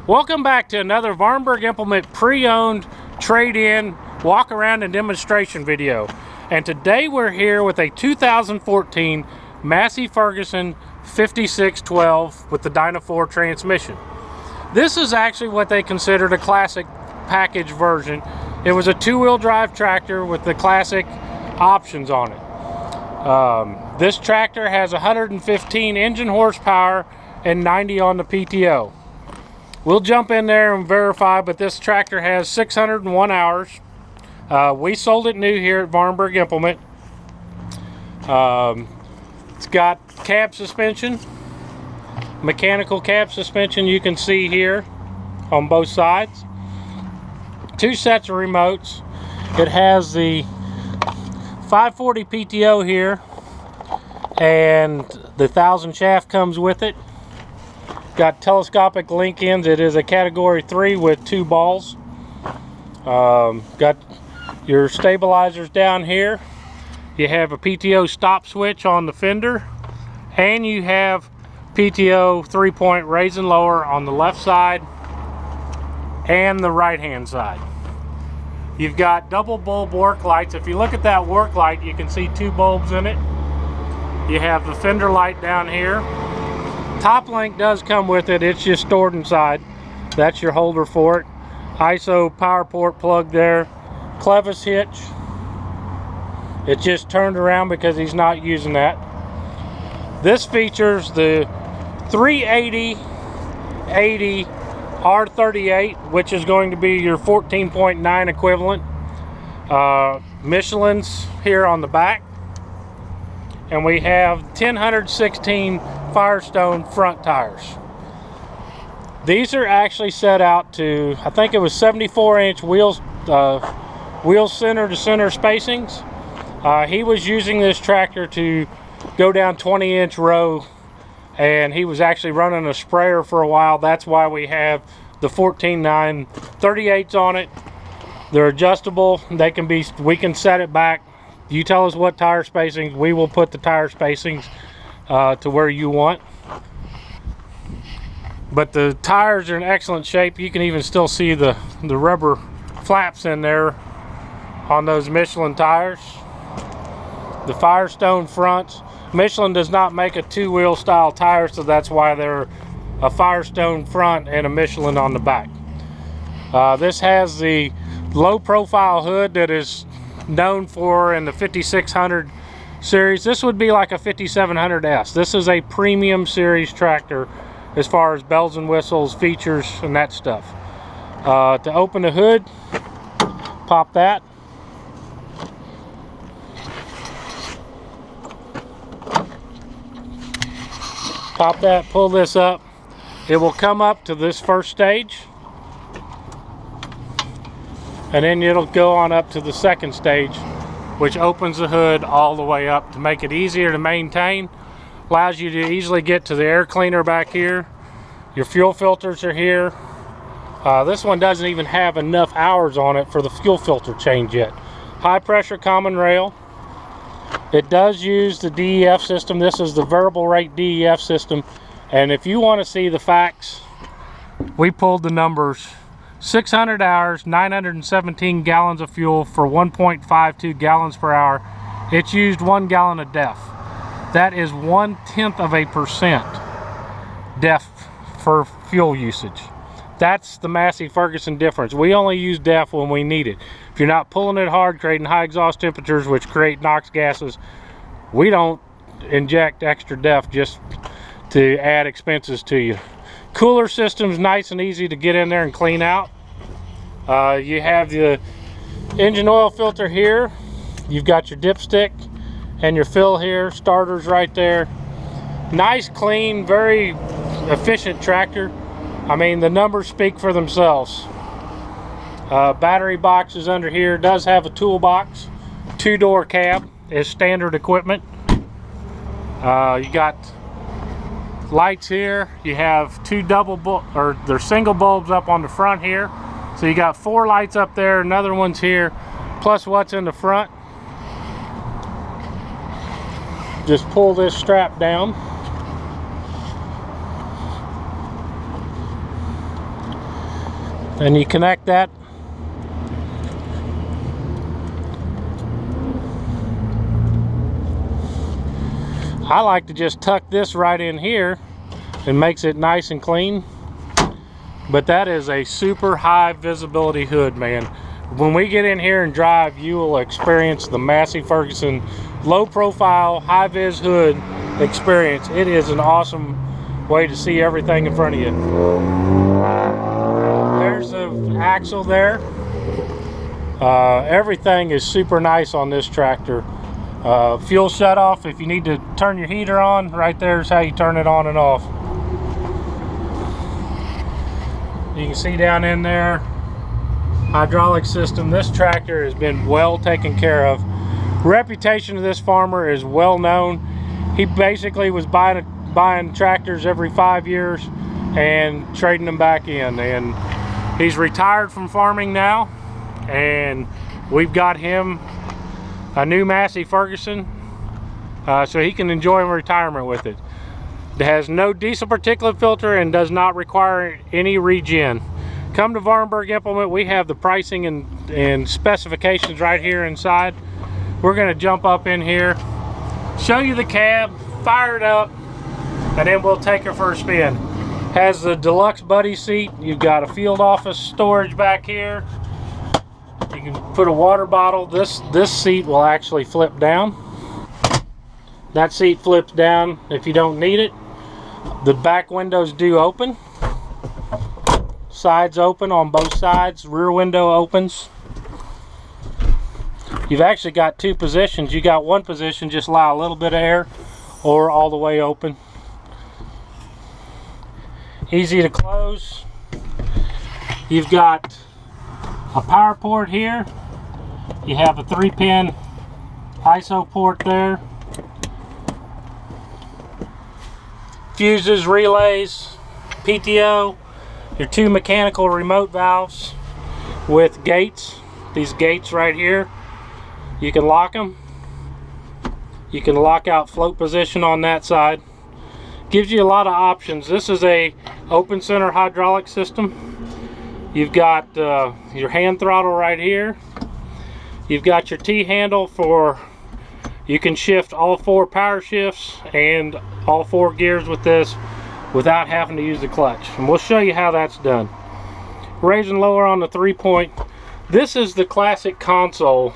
Welcome back to another Vahrenberg Implement pre-owned trade-in walk around and demonstration video. And today we're here with a 2014 Massey Ferguson 5612 with the Dyna 4 transmission. This is actually what they considered a classic package version. It was a two-wheel drive tractor with the classic options on it. This tractor has 115 engine horsepower and 90 on the PTO. We'll jump in there and verify, but this tractor has 601 hours. We sold it new here at Vahrenberg Implement. It's got cab suspension, mechanical cab suspension you can see here on both sides. Two sets of remotes. It has the 540 PTO here, and the 1000 shaft comes with it. Got telescopic link ends. It is a category 3 with 2 balls. Got your stabilizers down here. You have a PTO stop switch on the fender, and you have PTO 3-point raise and lower on the left side and the right hand side. You've got double bulb work lights. If you look at that work light, you can see 2 bulbs in it. You have the fender light down here. Top link does come with it. It's just stored inside. That's your holder for it. ISO power port plug there. Clevis hitch. It's just turned around because he's not using that. This features the 380/80 R38, which is going to be your 14.9 equivalent. Michelin's here on the back. And we have 1016 Firestone front tires. These are actually set out to, I think it was 74-inch wheels, wheel center to center spacings. He was using this tractor to go down 20-inch row, and he was actually running a sprayer for a while. That's why we have the 14.9 38s on it. They're adjustable. They can be, we can set it back. You tell us what tire spacings, we will put the tire spacings to where you want. But the tires are in excellent shape. You can even still see the rubber flaps in there on those Michelin tires. The Firestone fronts. Michelin does not make a two-wheel style tire, so that's why they're a Firestone front and a Michelin on the back. This has the low profile hood that is known for in the 5600 series. This would be like a 5700S. This is a premium series tractor as far as bells and whistles, features, and that stuff. To open the hood, pop that. Pop that, pull this up. It will come up to this first stage, and then it'll go on up to the second stage, which opens the hood all the way up to make it easier to maintain. Allows you to easily get to the air cleaner back here. Your fuel filters are here. This one doesn't even have enough hours on it for the fuel filter change yet. High pressure common rail. It does use the DEF system. This is the variable rate DEF system. And if you want to see the facts, we pulled the numbers. 600 hours, 917 gallons of fuel for 1.52 gallons per hour. It's used 1 gallon of DEF. That is 0.1% DEF for fuel usage. That's the Massey Ferguson difference. We only use DEF when we need it. If you're not pulling it hard, creating high exhaust temperatures, which create NOx gases, we don't inject extra DEF just to add expenses to you. Cooler system's nice and easy to get in there and clean out. You have the engine oil filter here. You've got your dipstick and your fill here. Starters right there. Nice, clean, very efficient tractor. I mean, the numbers speak for themselves. Battery box is under here. It does have a toolbox. 2-door cab is standard equipment. You got lights here. You have 2 they're single bulbs up on the front here. So you got 4 lights up there, another one's here, plus what's in the front. Just pull this strap down. and you connect that. I like to just tuck this right in here. It makes it nice and clean. But that is a super high visibility hood, man. When we get in here and drive, you will experience the Massey Ferguson low profile, high vis hood experience. It is an awesome way to see everything in front of you. There's the axle there. Everything is super nice on this tractor. Fuel shutoff, if you need to turn your heater on, right there is how you turn it on and off. You can see down in there, hydraulic system. This tractor has been well taken care of. Reputation of this farmer is well known. He basically was buying tractors every 5 years and trading them back in. And he's retired from farming now, and we've got him a new Massey Ferguson, so he can enjoy retirement with it. It has no diesel particulate filter and does not require any regen. Come to Vahrenberg Implement. We have the pricing and specifications right here inside. We're going to jump up in here, show you the cab, fire it up, and then we'll take her for a spin. Has the deluxe buddy seat. You've got a field office storage back here. You can put a water bottle. This seat will actually flip down. That seat flips down if you don't need it. The back windows do open. Sides open on both sides. Rear window opens. You've actually got two positions. You got one position, just allow a little bit of air, or all the way open. Easy to close. You've got a power port here. You have a 3-pin ISO port there. Fuses, relays, PTO, your two mechanical remote valves with gates. These gates right here, you can lock them. You can lock out float position on that side. Gives you a lot of options. This is a open center hydraulic system. You've got your hand throttle right here. You've got your T-handle for, you can shift all 4 power shifts and all 4 gears with this without having to use the clutch. And we'll show you how that's done. Raise and lower on the 3-point. This is the classic console.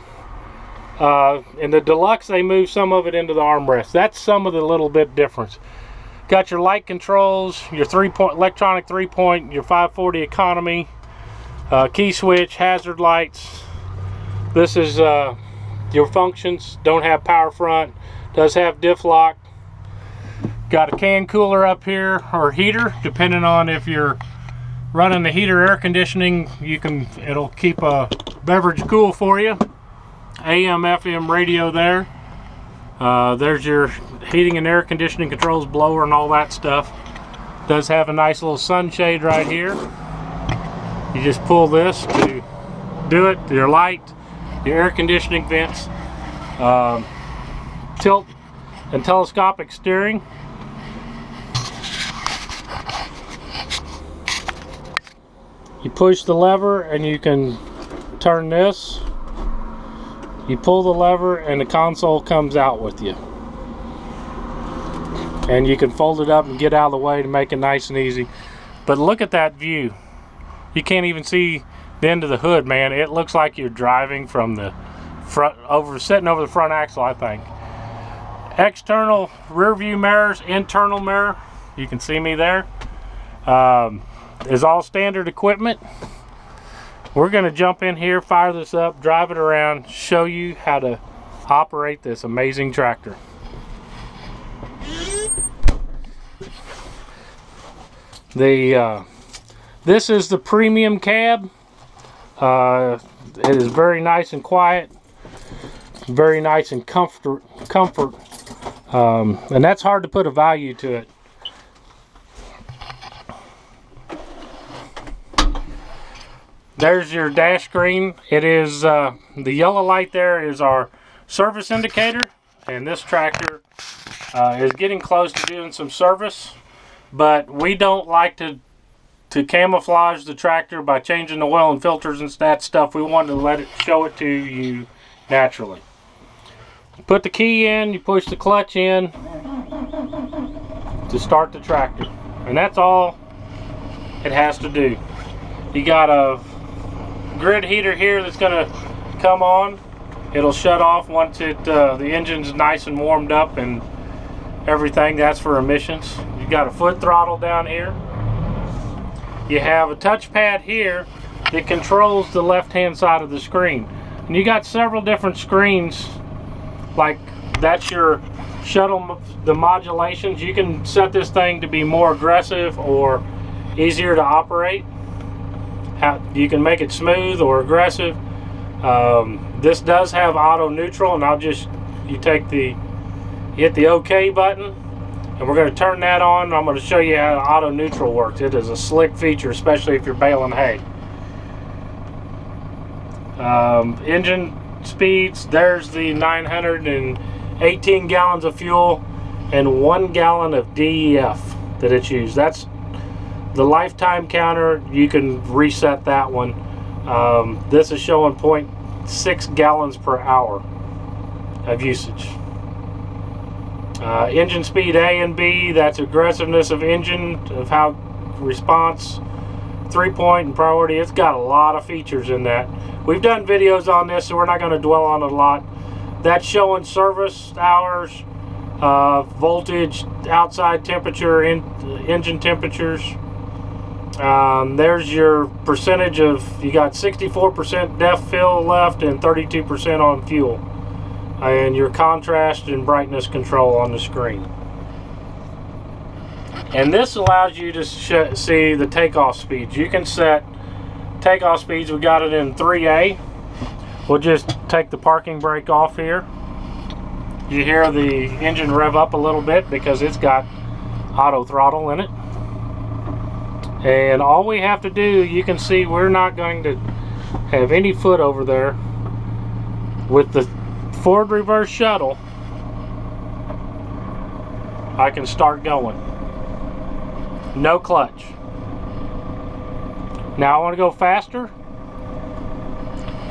In the deluxe, they move some of it into the armrest. That's some of the little bit difference. Got your light controls, your 3-point electronic 3-point, your 540 economy, key switch, hazard lights. This is your functions. Don't have power front, does have diff lock. Got a can cooler up here, or heater, depending on if you're running the heater air conditioning. It'll keep a beverage cool for you. AM FM radio there. There's your heating and air conditioning controls, blower and all that stuff. Does have a nice little sunshade right here. You just pull this to do it. Your light, your air conditioning vents, tilt and telescopic steering. You push the lever and you can turn this. You pull the lever and the console comes out with you. And you can fold it up and get out of the way to make it nice and easy. But look at that view. You can't even see the end of the hood, man. It looks like you're driving from the front, sitting over the front axle, I think. External rear view mirrors, internal mirror. You can see me there. Is all standard equipment. We're going to jump in here, fire this up, drive it around, show you how to operate this amazing tractor. This is the premium cab. It is very nice and quiet, very nice and comfort, and that's hard to put a value to it. There's your dash screen. It is the yellow light there is our service indicator, and this tractor is getting close to doing some service, but we don't like to to camouflage the tractor by changing the oil and filters and that stuff. We wanted to let it show it to you naturally. Put the key in, you push the clutch in to start the tractor, and that's all it has to do. You got a grid heater here that's going to come on. It'll shut off once the engine's nice and warmed up and everything. That's for emissions. You got a foot throttle down here. You have a touchpad here that controls the left hand side of the screen, and you got several different screens. Like, that's your shuttle, the modulations. You can set this thing to be more aggressive or easier to operate. You can make it smooth or aggressive. This does have auto neutral, and you hit the OK button, and we're going to turn that on, and I'm going to show you how auto neutral works. It is a slick feature, especially if you're baling hay. Engine speeds, there's the 918 gallons of fuel and 1 gallon of DEF that it's used. That's the lifetime counter. You can reset that one. This is showing 0.6 gallons per hour of usage. Engine speed A and B, that's aggressiveness of engine, of how response, 3-point and priority. It's got a lot of features in that. We've done videos on this, so we're not going to dwell on it a lot. That's showing service hours, voltage, outside temperature, engine temperatures. There's your percentage of, you got 64% DEF fill left and 32% on fuel. And your contrast and brightness control on the screen. And this allows you to see the takeoff speeds. You can set takeoff speeds. We got it in 3A. We'll just take the parking brake off here. You hear the engine rev up a little bit because it's got auto throttle in it. And all we have to do, you can see we're not going to have any foot over there. With the forward reverse shuttle, I can start going. No clutch. Now I want to go faster.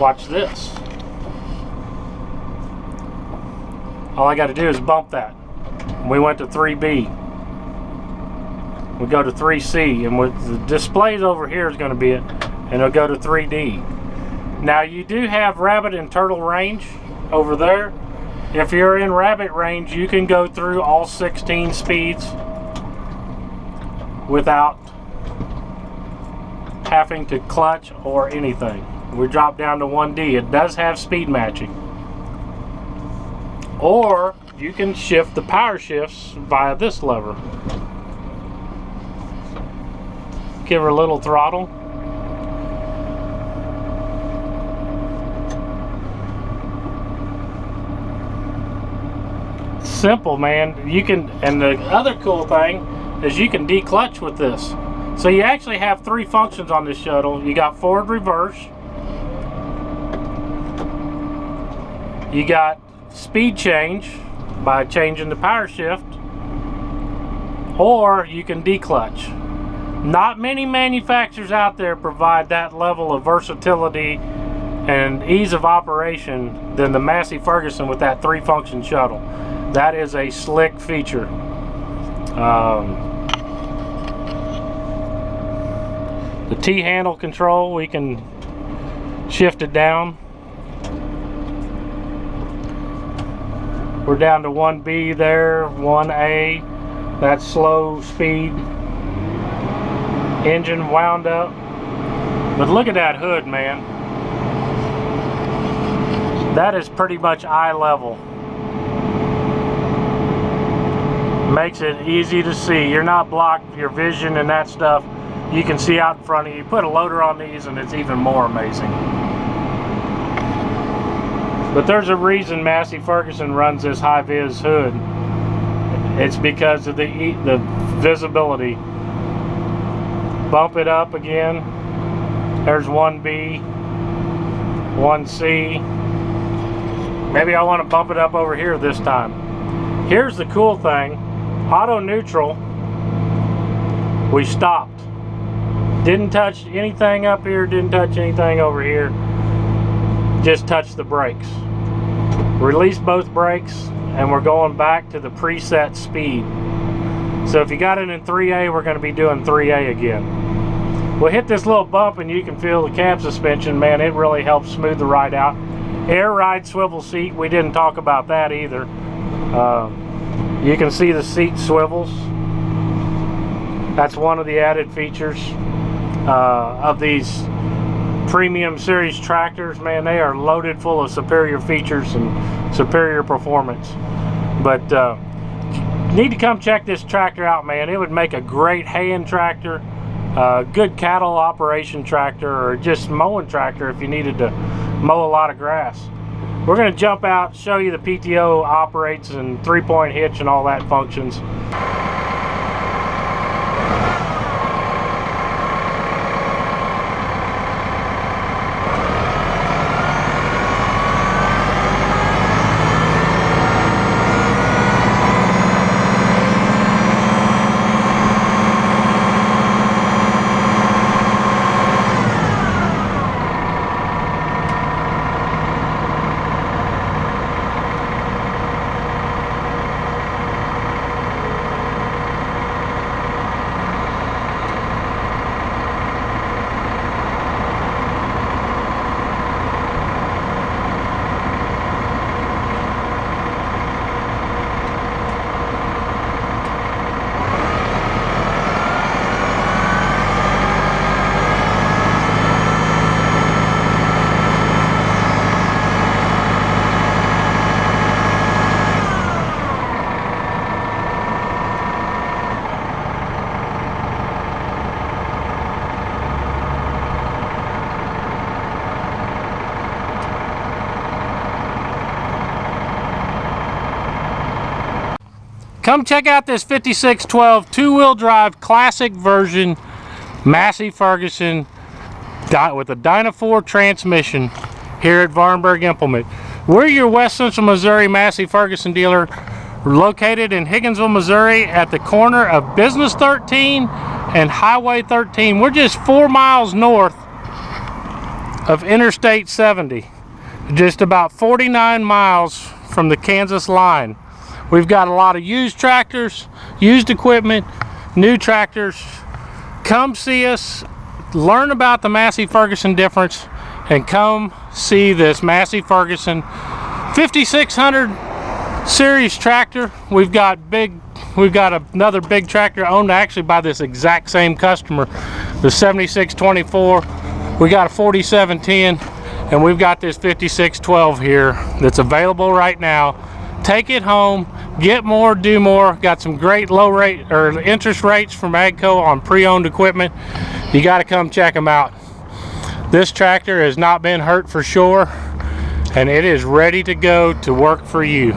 Watch this. All I got to do is bump that. We went to 3B. We go to 3C, and with the displays over here is going to be it, and it'll go to 3D. Now you do have rabbit and turtle range over there. If you're in rabbit range, you can go through all 16 speeds without having to clutch or anything. We drop down to 1D. It does have speed matching. Or you can shift the power shifts via this lever. Give her a little throttle. Simple, man. You can, and the other cool thing is you can declutch with this. So you actually have 3 functions on this shuttle. You got forward reverse. You got speed change by changing the power shift, or you can declutch. Not many manufacturers out there provide that level of versatility and ease of operation than the Massey Ferguson with that 3-function shuttle. That is a slick feature. The T-handle control, we can shift it down. We're down to 1B there, 1A. That's slow speed. Engine wound up. But look at that hood, man. That is pretty much eye level. Makes it easy to see. You're not blocked, your vision and that stuff. You can see out in front of you. Put a loader on these and it's even more amazing. But there's a reason Massey Ferguson runs this high-vis hood. It's because of the visibility. Bump it up again. There's 1B, 1C. Maybe I want to bump it up over here this time. Here's the cool thing. Auto neutral, we stopped. Didn't touch anything up here, didn't touch anything over here. Just touched the brakes. Release both brakes, and we're going back to the preset speed. So if you got it in 3A, we're going to be doing 3A again. We'll hit this little bump and you can feel the cab suspension. Man, it really helps smooth the ride out. Air ride swivel seat, we didn't talk about that either. You can see the seat swivels. That's one of the added features of these premium series tractors. Man, they are loaded full of superior features and superior performance. But you need to come check this tractor out, man. It would make a great hand tractor, good cattle operation tractor, or just mowing tractor if you needed to mow a lot of grass. We're going to jump out, show you the PTO operates and 3-point hitch and all that functions. Come check out this 5612 two-wheel drive classic version Massey Ferguson with a Dyna4 transmission here at Vahrenberg Implement. We're your West Central Missouri Massey Ferguson dealer. We're located in Higginsville, Missouri at the corner of Business 13 and Highway 13. We're just 4 miles north of Interstate 70, just about 49 miles from the Kansas line. We've got a lot of used tractors, used equipment, new tractors. Come see us, learn about the Massey Ferguson difference, and come see this Massey Ferguson 5600 series tractor. We've got another big tractor owned actually by this exact same customer, the 7624. We got a 4710, and we've got this 5612 here that's available right now. Take it home, get more, do more. Got some great low rate or interest rates from AGCO on pre-owned equipment. You got to come check them out. This tractor has not been hurt for sure, and it is ready to go to work for you.